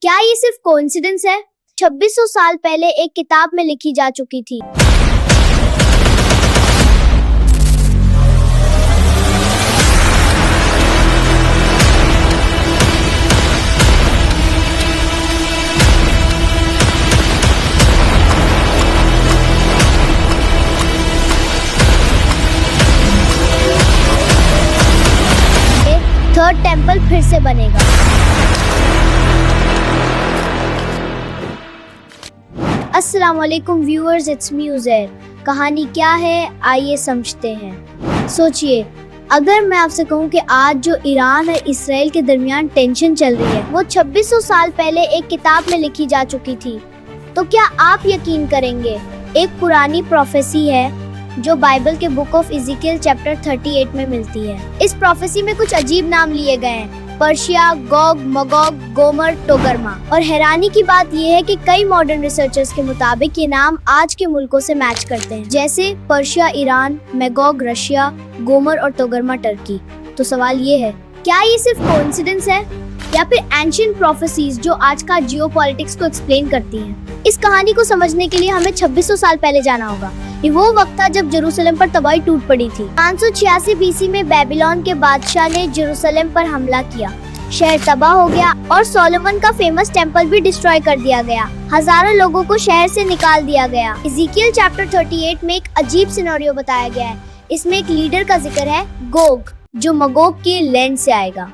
क्या ये सिर्फ कोइंसिडेंस है? 2600 साल पहले एक किताब में लिखी जा चुकी थी। थर्ड टेंपल फिर से बनेगा। अस्सलाम वालेकुम व्यूअर्स, इट्स मी उज़ैर। कहानी क्या है, आइए समझते हैं। सोचिए, अगर मैं आपसे कहूँ कि आज जो ईरान और इसराइल के दरमियान टेंशन चल रही है वो 2600 साल पहले एक किताब में लिखी जा चुकी थी, तो क्या आप यकीन करेंगे? एक पुरानी प्रोफेसी है जो बाइबल के बुक ऑफ इज़ेकियल चैप्टर 38 में मिलती है। इस प्रोफेसी में कुछ अजीब नाम लिए गए हैं: पर्शिया, गोग, मगोग, गोमर, टोगरमा। और हैरानी की बात यह है कि कई मॉडर्न रिसर्चर्स के मुताबिक ये नाम आज के मुल्कों से मैच करते हैं, जैसे पर्शिया ईरान, मैगोग रशिया, गोमर और टोगरमा टर्की। तो सवाल ये है, क्या ये सिर्फ कोइंसिडेंस है या फिर एंशिएंट प्रोफेसीज जो आज का जियोपॉलिटिक्स को एक्सप्लेन करती हैं? इस कहानी को समझने के लिए हमें 2600 साल पहले जाना होगा। ये वो वक्त था जब जेरूसलम पर तबाही टूट पड़ी थी। 586 बीसी में बेबीलोन के बादशाह ने जेरूसलम पर हमला किया, शहर तबाह हो गया और सोलोमन का फेमस टेंपल भी डिस्ट्रॉय कर दिया गया। हजारों लोगों को शहर से निकाल दिया गया। इज़ेकियल चैप्टर 38 में एक अजीब सिनेरियो बताया गया है। इसमें एक लीडर का जिक्र है, गोग, जो मगोग के लैंड से आएगा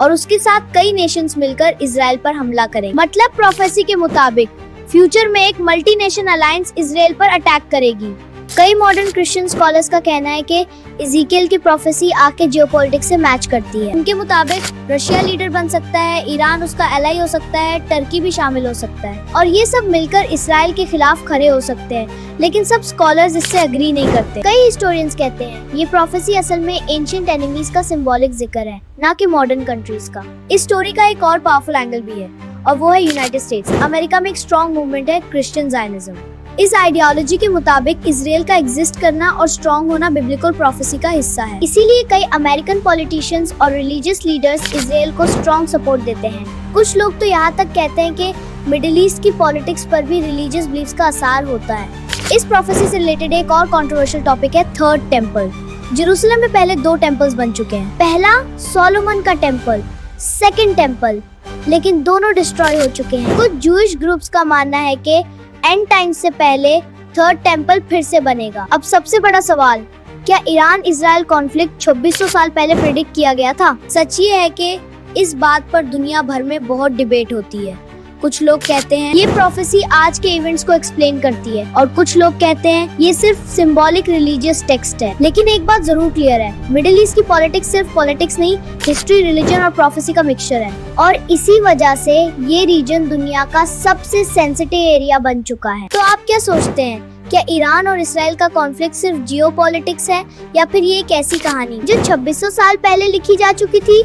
और उसके साथ कई नेशंस मिलकर इजराइल पर हमला करेंगे। मतलब प्रोफेसी के मुताबिक फ्यूचर में एक मल्टीनेशन अलायंस इजराइल पर अटैक करेगी। कई मॉडर्न क्रिश्चियन स्कॉलर्स का कहना है कि इज़ेकियल की प्रोफेसी आके जियोपॉलिटिक्स से मैच करती है। उनके मुताबिक रशिया लीडर बन सकता है, ईरान उसका एलाई हो सकता है, टर्की भी शामिल हो सकता है और ये सब मिलकर इसराइल के खिलाफ खड़े हो सकते हैं। लेकिन सब स्कॉलर्स इससे अग्री नहीं करते। कई हिस्टोरियंस कहते हैं ये प्रोफेसी असल में एंशिएंट एनिमीज का सिंबॉलिक जिक्र है, ना कि मॉडर्न कंट्रीज का। इस स्टोरी का एक और पावरफुल एंगल भी है और वो है यूनाइटेड स्टेट्स। अमेरिका में एक स्ट्रॉन्ग मूवमेंट है क्रिश्चियन ज़ायनिज्म। इस आइडियोलॉजी के मुताबिक इजराइल का एग्जिस्ट करना और स्ट्रॉन्ग होना बिब्लिकल प्रोफेसी का हिस्सा है। इसीलिए कई अमेरिकन पॉलिटिशियंस और रिलीजियस लीडर्स इजराइल को स्ट्रॉन्ग सपोर्ट देते हैं। कुछ लोग तो यहाँ तक कहते हैं कि मिडिल ईस्ट की पॉलिटिक्स पर भी रिलीजियस बिलीफ्स का असर होता है। इस प्रोफेसी से रिलेटेड एक और कंट्रोवर्शियल टॉपिक है थर्ड टेंपल। जेरूसलम में पहले 2 टेंपल्स बन चुके हैं। पहला सोलोमन का टेंपल, सेकेंड टेंपल, लेकिन दोनों डिस्ट्रॉय हो चुके हैं। कुछ जूइश ग्रुप्स का मानना है कि एंड टाइम से पहले थर्ड टेंपल फिर से बनेगा। अब सबसे बड़ा सवाल, क्या ईरान इजराइल कॉन्फ्लिक्ट 2600 साल पहले प्रेडिक्ट किया गया था? सच ये है कि इस बात पर दुनिया भर में बहुत डिबेट होती है। कुछ लोग कहते हैं ये प्रोफेसी आज के इवेंट्स को एक्सप्लेन करती है और कुछ लोग कहते हैं ये सिर्फ सिंबॉलिक रिलीजियस टेक्स्ट है। लेकिन एक बात जरूर क्लियर है, मिडिल ईस्ट की पॉलिटिक्स सिर्फ पॉलिटिक्स नहीं, हिस्ट्री, रिलीजन और प्रोफेसी का मिक्सचर है और इसी वजह से ये रीजन दुनिया का सबसे सेंसिटिव एरिया बन चुका है। तो आप क्या सोचते हैं, क्या ईरान और इसराइल का कॉन्फ्लिक्ट सिर्फ जियोपॉलिटिक्स है या फिर ये एक ऐसी कहानी जो 2600 साल पहले लिखी जा चुकी थी?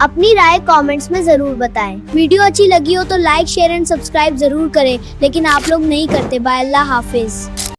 अपनी राय कमेंट्स में जरूर बताएं। वीडियो अच्छी लगी हो तो लाइक, शेयर एंड सब्सक्राइब जरूर करें, लेकिन आप लोग नहीं करते। बाय, अल्लाह हाफिज।